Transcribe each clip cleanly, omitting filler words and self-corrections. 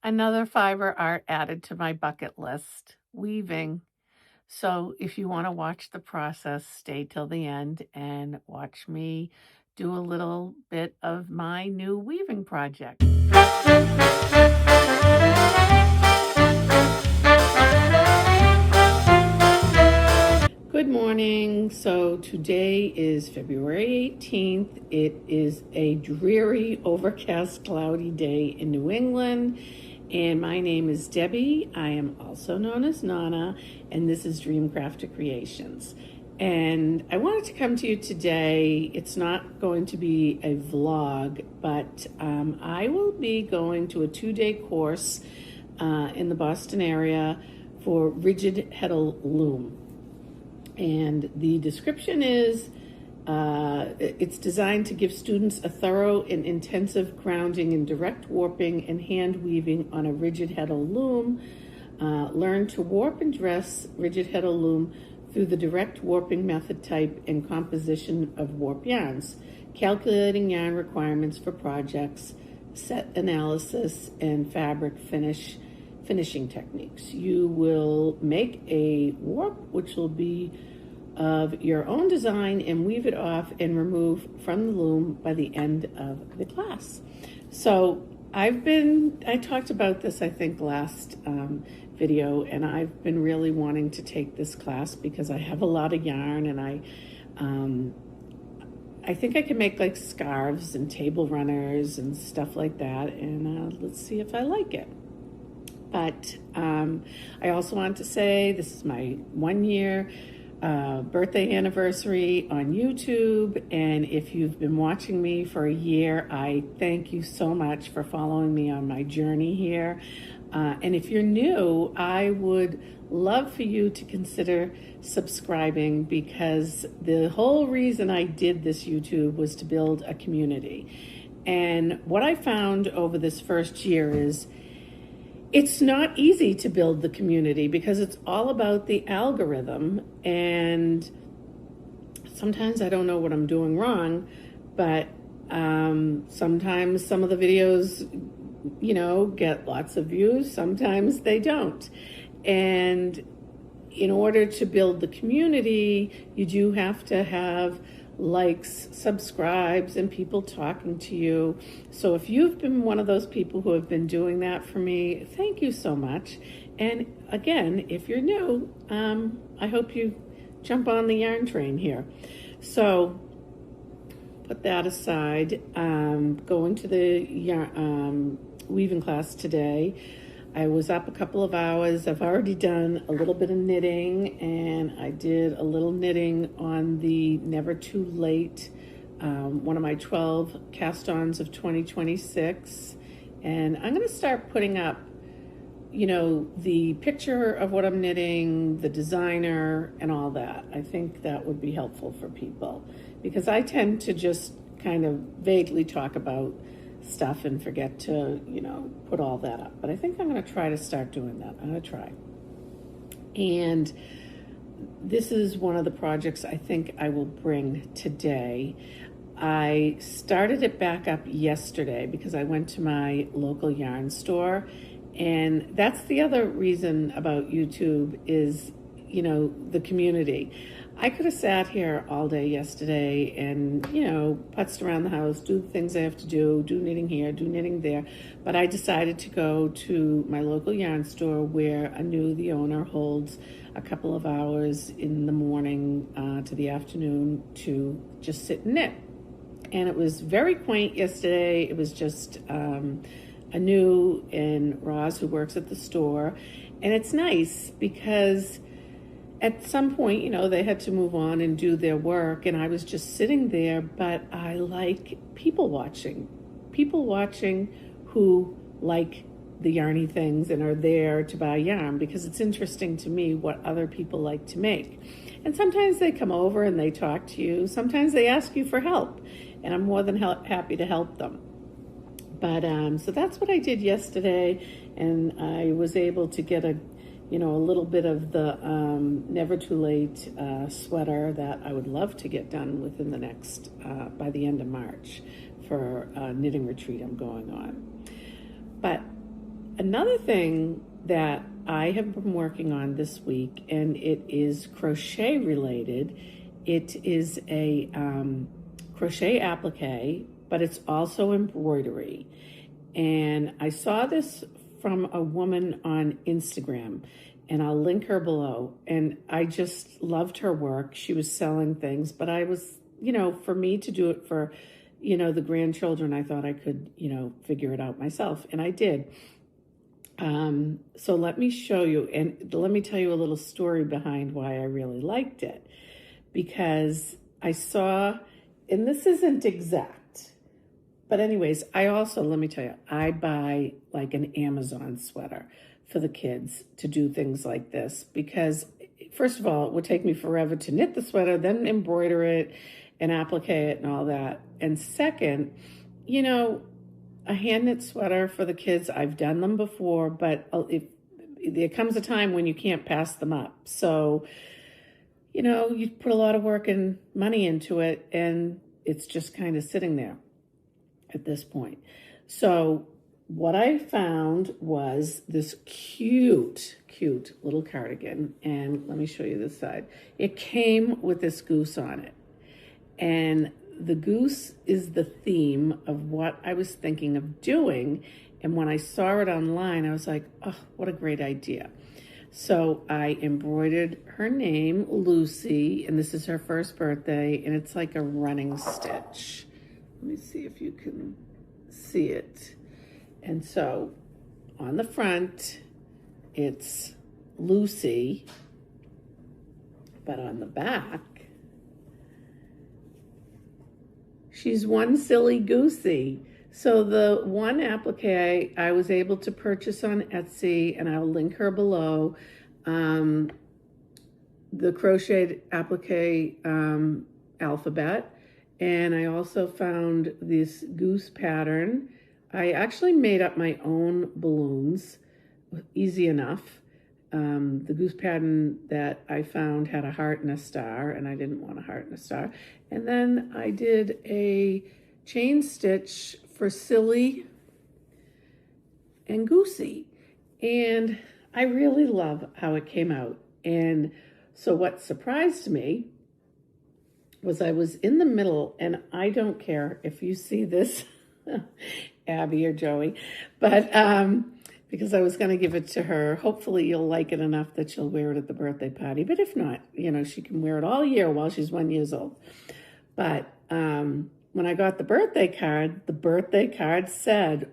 Another fiber art added to my bucket list, weaving. So if you want to watch the process, stay till the end and watch me do a little bit of my new weaving project. Good morning. So today is February 18th. It is a dreary, overcast, cloudy day in New England. And my name is Debbie. I am also known as Nana, and this is Dreamcrafter Creations. And I wanted to come to you today. It's not going to be a vlog, but I will be going to a 2-day course in the Boston area for rigid Heddle loom. And the description is, it's designed to give students a thorough and intensive grounding in direct warping and hand weaving on a rigid Heddle loom. Learn to warp and dress rigid Heddle loom through the direct warping method type and composition of warp yarns, calculating yarn requirements for projects, set analysis, and fabric finishing techniques. You will make a warp, which will be of your own design, and weave it off and remove from the loom by the end of the class. So I talked about this, I think, last video, and I've been really wanting to take this class because I have a lot of yarn, and I think I can make like scarves and table runners and stuff like that, and let's see if I like it. But I also want to say this is my 1-year birthday anniversary on YouTube, and if you've been watching me for a year, I thank you so much for following me on my journey here. And if you're new, I would love for you to consider subscribing, because the whole reason I did this YouTube was to build a community. And what I found over this first year is it's not easy to build the community because it's all about the algorithm, and sometimes I don't know what I'm doing wrong, but sometimes some of the videos, get lots of views, sometimes they don't. And in order to build the community, you do have to have likes, subscribes, and people talking to you. So if you've been one of those people who have been doing that for me, thank you so much. And again, if you're new, I hope you jump on the yarn train here. So put that aside. Going to the weaving class today. I was up a couple of hours. I've already done a little bit of knitting, and I did a little knitting on the Never Too Late, one of my 12 cast-ons of 2026. And I'm going to start putting up, the picture of what I'm knitting, the designer, and all that. I think that would be helpful for people, because I tend to just kind of vaguely talk about stuff and forget to, put all that up. But I think I'm going to try to start doing that. I'm going to try. And this is one of the projects I think I will bring today. I started it back up yesterday because I went to my local yarn store. And that's the other reason about YouTube is, the community. I could have sat here all day yesterday and, putzed around the house, do the things I have to do knitting here, do knitting there. But I decided to go to my local yarn store where I knew the owner holds a couple of hours in the morning to the afternoon to just sit and knit. And it was very quaint yesterday. It was just Anu and Roz, who works at the store. And it's nice because at some point, they had to move on and do their work, and I was just sitting there, but I like people watching who like the yarny things and are there to buy yarn, because it's interesting to me what other people like to make. And sometimes they come over and they talk to you. Sometimes they ask you for help, and I'm more than happy to help them. But so that's what I did yesterday, and I was able to get a little bit of the Never Too Late sweater that I would love to get done within the next, by the end of March, for a knitting retreat I'm going on. But another thing that I have been working on this week, and it is crochet related. It is a crochet applique, but it's also embroidery. And I saw this from a woman on Instagram, and I'll link her below. And I just loved her work. She was selling things, but I was, for me to do it for, the grandchildren, I thought I could, figure it out myself. And I did. So let me show you, and let me tell you a little story behind why I really liked it. Because I saw, and this isn't exact, but anyways, let me tell you, I buy like an Amazon sweater for the kids to do things like this, because first of all, it would take me forever to knit the sweater, then embroider it and applique it and all that. And second, a hand knit sweater for the kids, I've done them before, but if there comes a time when you can't pass them up. So, you put a lot of work and money into it, and it's just kind of sitting there at this point. So what I found was this cute little cardigan, and let me show you this side. It came with this goose on it, and the goose is the theme of what I was thinking of doing. And when I saw it online, I was like, oh, what a great idea. So I embroidered her name, Lucy, and this is her first birthday, and it's like a running stitch. Let me see if you can see it. And so on the front, it's Lucy, but on the back, she's one silly goosey. So the one applique I was able to purchase on Etsy, and I'll link her below. The crocheted applique alphabet. And I also found this goose pattern. I actually made up my own balloons, easy enough. The goose pattern that I found had a heart and a star, and I didn't want a heart and a star. And then I did a chain stitch for silly and goosey. And I really love how it came out. And so what surprised me was I was in the middle, and I don't care if you see this, Abby or Joey, but because I was going to give it to her. Hopefully you'll like it enough that she'll wear it at the birthday party. But if not, she can wear it all year while she's 1 year old. But when I got the birthday card said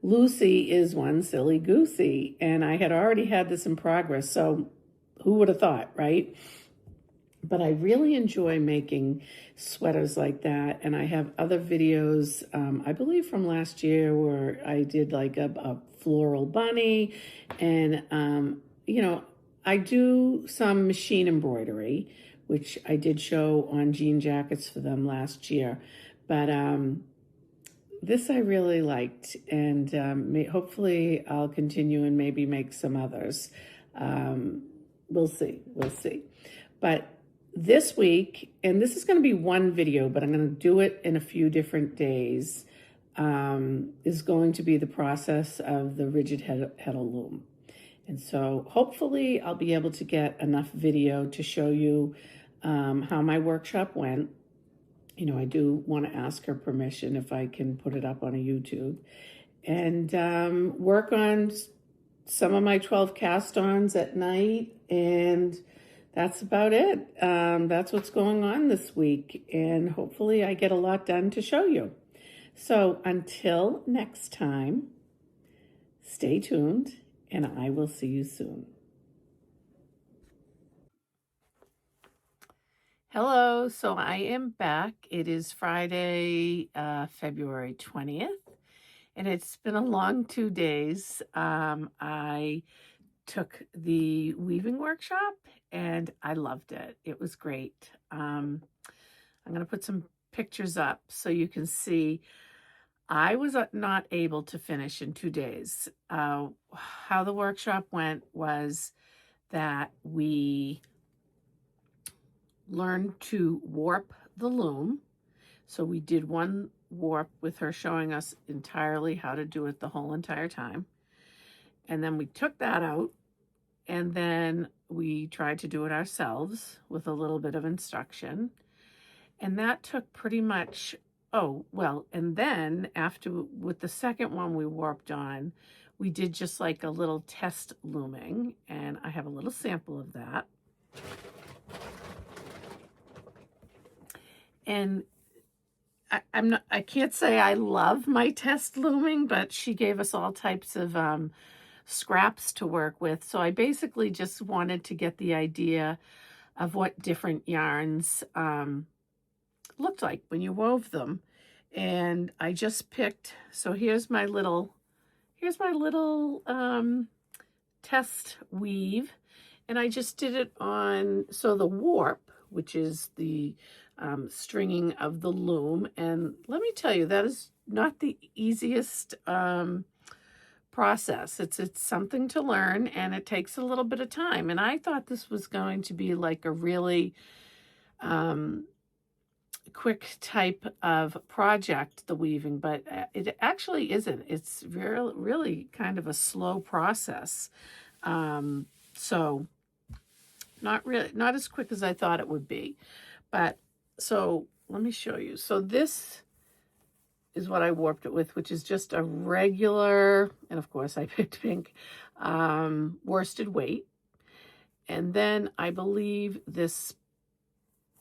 Lucy is one silly goosey. And I had already had this in progress. So who would have thought, right? But I really enjoy making sweaters like that. And I have other videos, I believe from last year, where I did like a floral bunny. And, I do some machine embroidery, which I did show on jean jackets for them last year. But this I really liked. And hopefully I'll continue and maybe make some others. We'll see. But this week, and this is going to be one video, but I'm going to do it in a few different days, is going to be the process of the rigid Heddle loom. And so hopefully I'll be able to get enough video to show you how my workshop went. I do want to ask her permission if I can put it up on a YouTube, and work on some of my 12 cast-ons at night, and that's about it. That's what's going on this week, and hopefully I get a lot done to show you. So until next time, stay tuned, and I will see you soon. Hello, so I am back. It is Friday, February 20th, and it's been a long 2 days. I took the weaving workshop, and I loved it. It was great. I'm going to put some pictures up so you can see. I was not able to finish in 2 days. How the workshop went was that we learned to warp the loom. So we did one warp with her showing us entirely how to do it the whole entire time. And then we took that out, and then we tried to do it ourselves with a little bit of instruction. And that took pretty much, oh, well, and then after, with the second one we warped on, we did just like a little test looming, and I have a little sample of that. And I can't say I love my test looming, but she gave us all types of scraps to work with. So I basically just wanted to get the idea of what different yarns looked like when you wove them. And I just picked, so here's my little test weave. And I just did it on, so the warp, which is the stringing of the loom. And let me tell you, that is not the easiest process. It's something to learn, and it takes a little bit of time. And I thought this was going to be like a really quick type of project, the weaving, but it actually isn't. It's really kind of a slow process. So not as quick as I thought it would be. But so let me show you. So this is what I warped it with, which is just a regular, and of course I picked pink, worsted weight. And then I believe this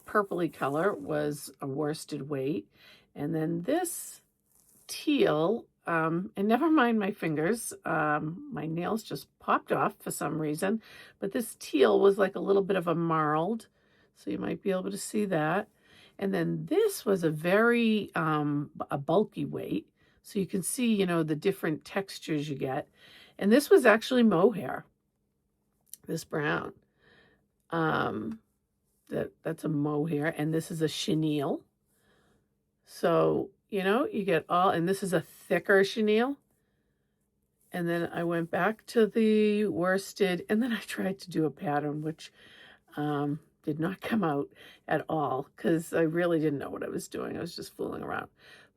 purpley color was a worsted weight. And then this teal, and never mind my fingers, my nails just popped off for some reason, but this teal was like a little bit of a marled, so you might be able to see that. And then this was a very a bulky weight, so you can see, you know, the different textures you get. And this was actually mohair, this brown. That's a mohair, and this is a chenille. So, you know, you get all, and this is a thicker chenille. And then I went back to the worsted, and then I tried to do a pattern, which did not come out at all, because I really didn't know what I was doing. I was just fooling around.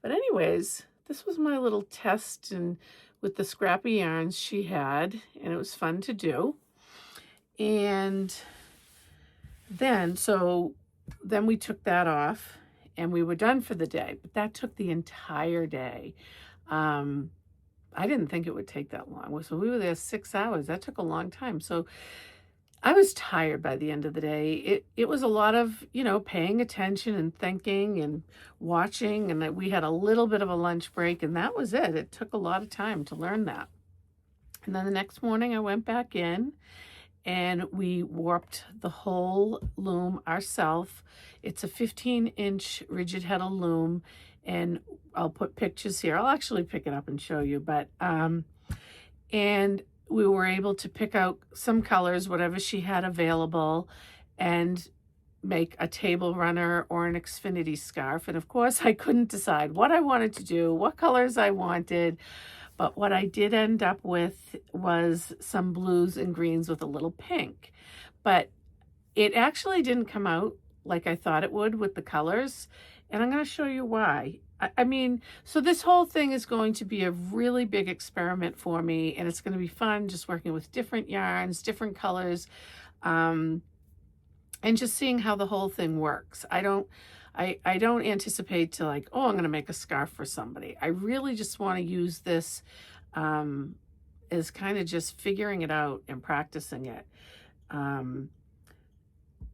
But anyways, this was my little test, and with the scrappy yarns she had, and it was fun to do. And then, so then we took that off, and we were done for the day, but that took the entire day. I didn't think it would take that long. So we were there 6 hours. That took a long time. So I was tired by the end of the day. It was a lot of, you know, paying attention and thinking and watching, and we had a little bit of a lunch break, and that was it. It took a lot of time to learn that. And then the next morning I went back in, and we warped the whole loom ourselves. It's a 15-inch rigid Heddle loom, and I'll put pictures here. I'll actually pick it up and show you, but and we were able to pick out some colors, whatever she had available, and make a table runner or an Xfinity scarf. And of course, I couldn't decide what I wanted to do, what colors I wanted. But what I did end up with was some blues and greens with a little pink. But it actually didn't come out like I thought it would with the colors. And I'm going to show you why. I mean, so this whole thing is going to be a really big experiment for me, and it's going to be fun just working with different yarns, different colors, and just seeing how the whole thing works. I don't anticipate to like, oh, I'm going to make a scarf for somebody. I really just want to use this as kind of just figuring it out and practicing it.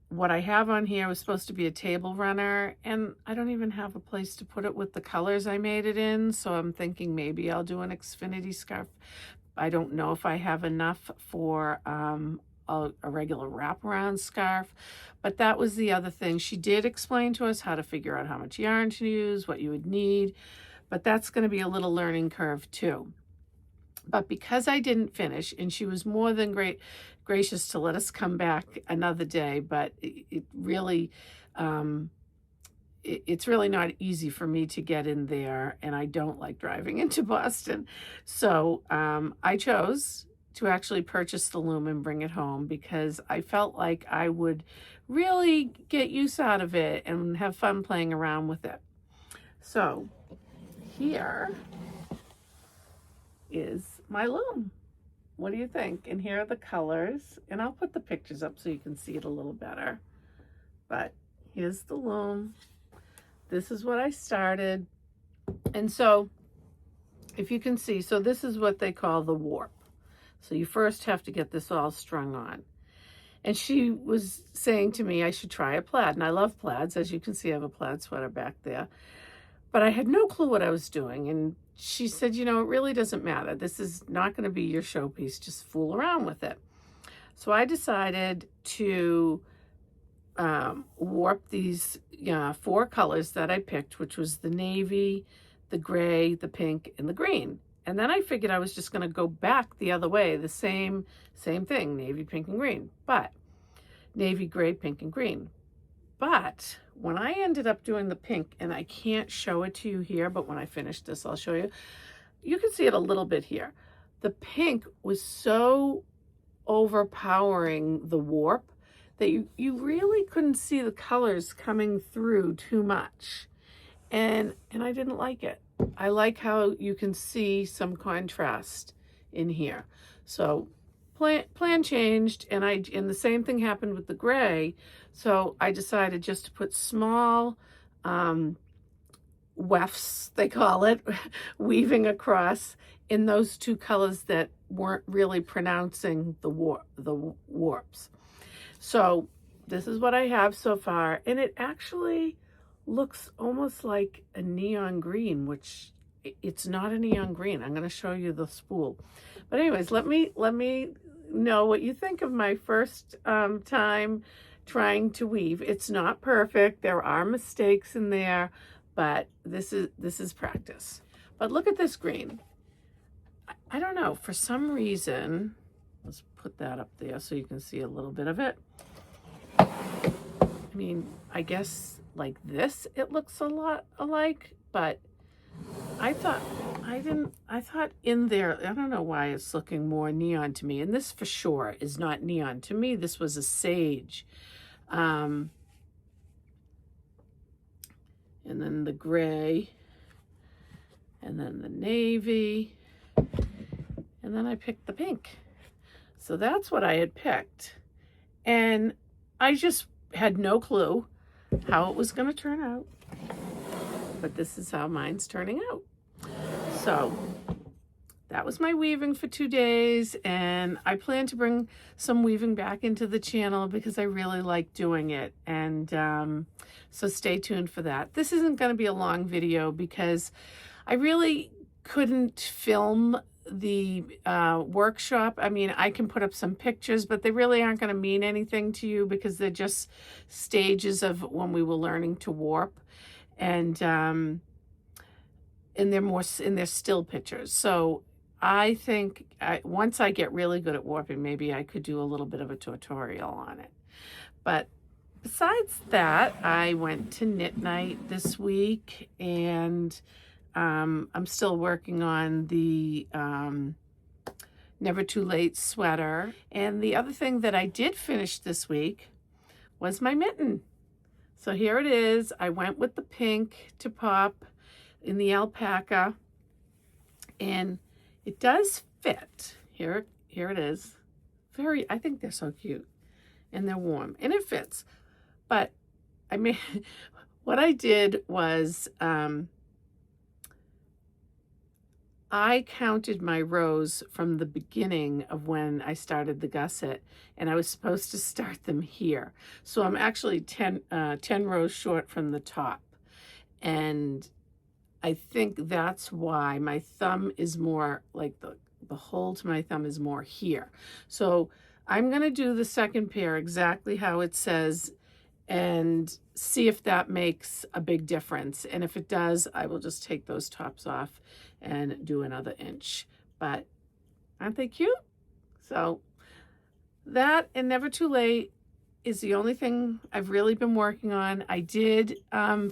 What I have on here was supposed to be a table runner, and I don't even have a place to put it with the colors I made it in, so I'm thinking maybe I'll do an Xfinity scarf. I don't know if I have enough for a regular wraparound scarf, but that was the other thing. She did explain to us how to figure out how much yarn to use, what you would need, but that's going to be a little learning curve too. But because I didn't finish, and she was more than gracious to let us come back another day, but it's really not easy for me to get in there, and I don't like driving into Boston. So I chose to actually purchase the loom and bring it home, because I felt like I would really get use out of it and have fun playing around with it. So here is my loom. what do you think? And here are the colors, and I'll put the pictures up so you can see it a little better. But here's the loom. This is what I started. And so if you can see, so this is what they call the warp. So you first have to get this all strung on. And she was saying to me I should try a plaid, and I love plaids. As you can see, I have a plaid sweater back there. But I had no clue what I was doing. And she said, you know, it really doesn't matter. This is not going to be your showpiece. Just fool around with it. So I decided to warp these 4 colors that I picked, which was the navy, the gray, the pink, and the green. And then I figured I was just going to go back the other way, the same thing, navy, pink, and green. But navy, gray, pink, and green. But when I ended up doing the pink, and I can't show it to you here, but when I finish this, I'll show you. You can see it a little bit here. The pink was so overpowering the warp that you really couldn't see the colors coming through too much. And I didn't like it. I like how you can see some contrast in here. So plan changed, and the same thing happened with the gray. So I decided just to put small wefts, they call it, weaving across in those 2 colors that weren't really pronouncing the warps. So this is what I have so far, and it actually looks almost like a neon green, which it's not a neon green. I'm going to show you the spool. But anyways, let me know what you think of my first time trying to weave. It's not perfect. There are mistakes in there, but this is practice. But look at this green. I don't know, for some reason, let's put that up there so you can see a little bit of it. I mean, I guess like this, it looks a lot alike, but I thought in there, I don't know why it's looking more neon to me. And this for sure is not neon. To me, this was a sage. And then the gray, and then the navy, and then I picked the pink. So that's what I had picked. And I just had no clue how it was going to turn out. But this is how mine's turning out. So that was my weaving for 2 days, and I plan to bring some weaving back into the channel because I really like doing it. And so stay tuned for that. This isn't going to be a long video because I really couldn't film the workshop. I mean, I can put up some pictures, but they really aren't going to mean anything to you because they're just stages of when we were learning to warp. And they're still pictures. So I think once I get really good at warping, maybe I could do a little bit of a tutorial on it. But besides that, I went to knit night this week, and I'm still working on the Never Too Late sweater. And the other thing that I did finish this week was my mitten. So here it is. I went with the pink to pop in the alpaca, and it does fit. Here it is. I think they're so cute, and they're warm, and it fits. But I mean, what I did was I counted my rows from the beginning of when I started the gusset, and I was supposed to start them here. So I'm actually 10 rows short from the top. And I think that's why my thumb is more like the hole to my thumb is more here. So I'm going to do the second pair exactly how it says and see if that makes a big difference. And if it does, I will just take those tops off and do another inch. But aren't they cute? So that and Never Too Late is the only thing I've really been working on. I did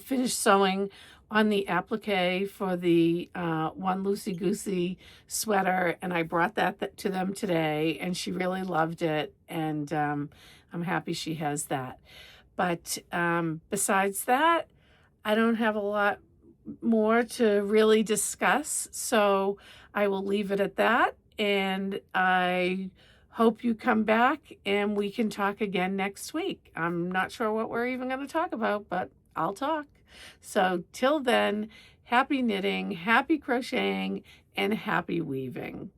finish sewing on the applique for the one Loosey Goosey sweater, and I brought that to them today, and she really loved it, and I'm happy she has that. But besides that, I don't have a lot more to really discuss, so I will leave it at that. and I hope you come back and we can talk again next week. I'm not sure what we're even going to talk about, but I'll talk. So till then, happy knitting, happy crocheting, and happy weaving.